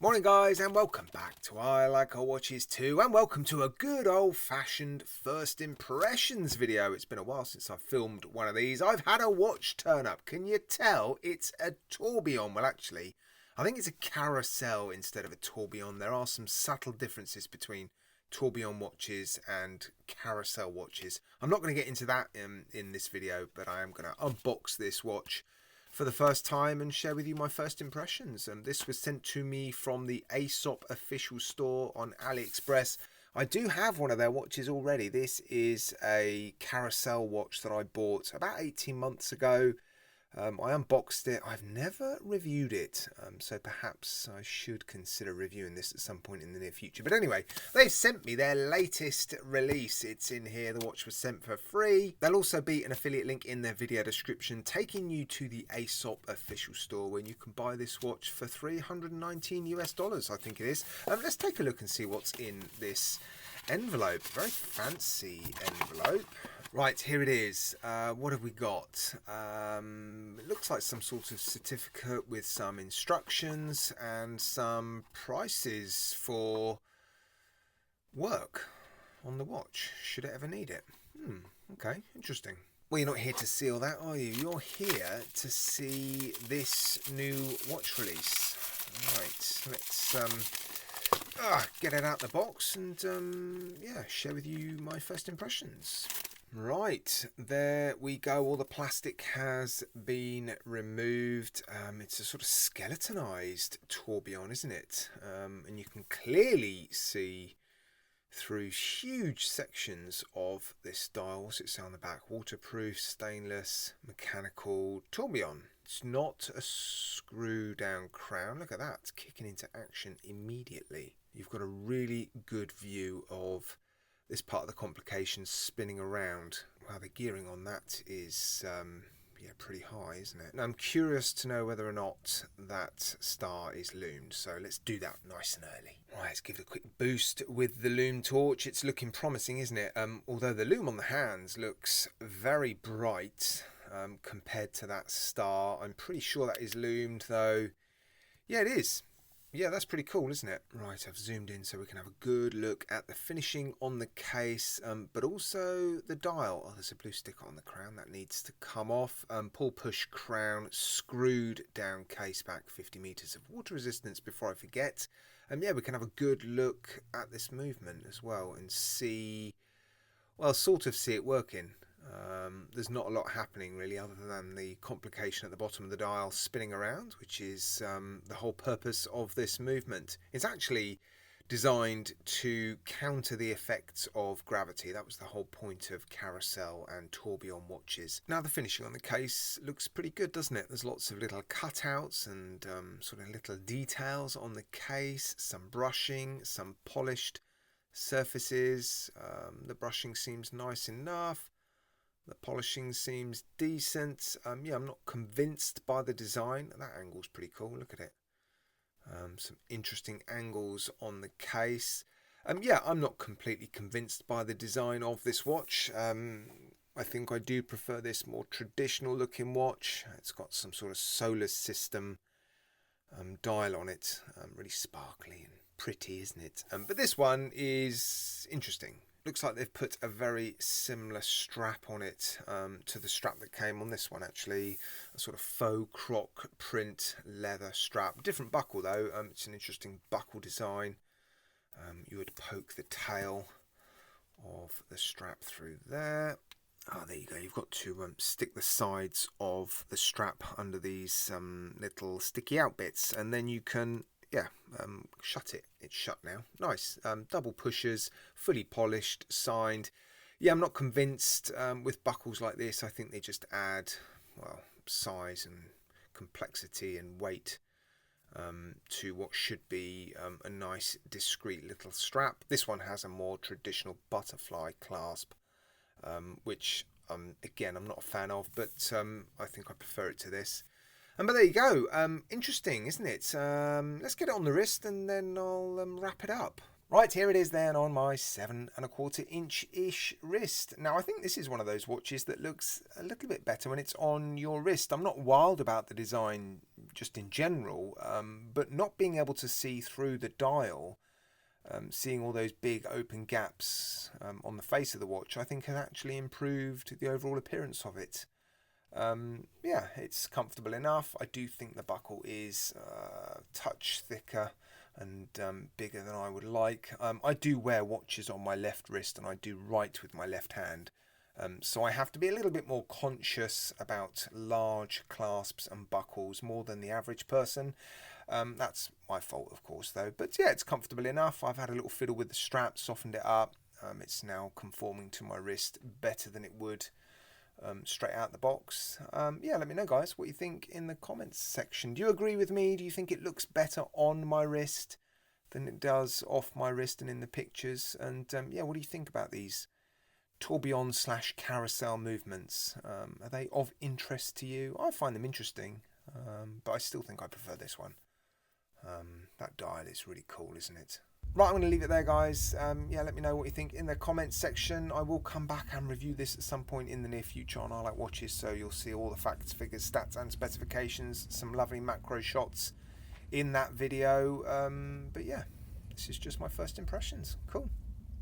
Morning guys, and welcome back to I Like Our Watches Too, and welcome to a good old-fashioned first impressions video. It's been a while since I've filmed one of these. I've had a watch turn up. Can you tell it's a Tourbillon? Well, actually, I think it's a Carrousel instead of a Tourbillon. There are some subtle differences between Tourbillon watches and Carrousel watches. I'm not going to get into that in this video, but I am going to unbox this watch for the first time and share with you my first impressions. This was sent to me from the Aesop official store on AliExpress. I do have one of their watches already. This is a Carrousel watch that I bought about 18 months ago. I unboxed it. I've never reviewed it, so perhaps I should consider reviewing this at some point in the near future. But anyway, they've sent me their latest release. It's in here. The watch was sent for free. There'll also be an affiliate link in their video description taking you to the Aesop official store where you can buy this watch for $319 US, I think it is. Let's take a look and see what's in this envelope. Very fancy envelope. Right, here it is. What have we got? It looks like some sort of certificate with some instructions and some prices for work on the watch, should it ever need it. Okay, interesting. Well, you're not here to see all that, are you? You're here to see this new watch release. Right, let's get it out the box and yeah, share with you my first impressions. Right, there we go. All the plastic has been removed. It's a sort of skeletonized tourbillon, isn't it? And you can clearly see through huge sections of this dial. What's it say on the back? Waterproof, stainless, mechanical tourbillon. It's not a screw down crown. Look at that, it's kicking into action immediately. You've got a really good view of this part of the complication spinning around. Wow, the gearing on that is yeah, pretty high, isn't it? Now, I'm curious to know whether or not that star is loomed, so let's do that nice and early. Right, let's give it a quick boost with the loom torch. It's looking promising, isn't it? Although the loom on the hands looks very bright compared to that star. I'm pretty sure that is loomed, though. Yeah, it is. Yeah, that's pretty cool, isn't it? Right, I've zoomed in so we can have a good look at the finishing on the case, but also the dial. Oh, there's a blue sticker on the crown that needs to come off. Pull push crown, screwed down case back, 50 meters of water resistance before I forget. Yeah, we can have a good look at this movement as well and see, well, sort of see it working. There's not a lot happening really other than the complication at the bottom of the dial spinning around, which is the whole purpose of this movement. It's actually designed to counter the effects of gravity. That was the whole point of Carrousel and Tourbillon watches. Now the finishing on the case looks pretty good, doesn't it? There's lots of little cutouts and sort of little details on the case, some brushing, some polished surfaces. The brushing seems nice enough. The polishing seems decent. Yeah, I'm not convinced by the design. That angle's pretty cool. Look at it. Some interesting angles on the case. Yeah, I'm not completely convinced by the design of this watch. I think I do prefer this more traditional looking watch. It's got some sort of solar system dial on it. Really sparkly and pretty, isn't it? But this one is interesting. Looks like they've put a very similar strap on it to the strap that came on this one, actually. A sort of faux croc print leather strap. Different buckle, though. It's an interesting buckle design. You would poke the tail of the strap through there. Oh, there you go. You've got to stick the sides of the strap under these little sticky out bits, and then you can shut it. It's shut now. Nice. Double pushers, fully polished, signed. Yeah, I'm not convinced with buckles like this. I think they just add, well, size and complexity and weight to what should be a nice, discreet little strap. This one has a more traditional butterfly clasp, which, again, I'm not a fan of, but I think I prefer it to this. But there you go. Interesting, isn't it? Let's get it on the wrist and then I'll wrap it up. Right, here it is then on my 7¼ inch-ish wrist. Now, I think this is one of those watches that looks a little bit better when it's on your wrist. I'm not wild about the design just in general, but not being able to see through the dial, seeing all those big open gaps on the face of the watch, I think has actually improved the overall appearance of it. Yeah, it's comfortable enough. I do think the buckle is a touch thicker and bigger than I would like. I do wear watches on my left wrist and I do write with my left hand. So I have to be a little bit more conscious about large clasps and buckles more than the average person. That's my fault, of course, though. But yeah, it's comfortable enough. I've had a little fiddle with the strap, softened it up. It's now conforming to my wrist better than it would straight out the box. Yeah, let me know, guys, what you think in the comments section. Do you agree with me? Do you think it looks better on my wrist than it does off my wrist and in the pictures? And yeah, what do you think about these tourbillon / carousel movements? Are they of interest to you? I find them interesting, but I still think I prefer this one. That dial is really cool, isn't it? Right, I'm going to leave it there, guys. Yeah, let me know what you think in the comments section. I will come back and review this at some point in the near future on I Like Watches, so you'll see all the facts, figures, stats and specifications, some lovely macro shots in that video. But yeah, this is just my first impressions. Cool.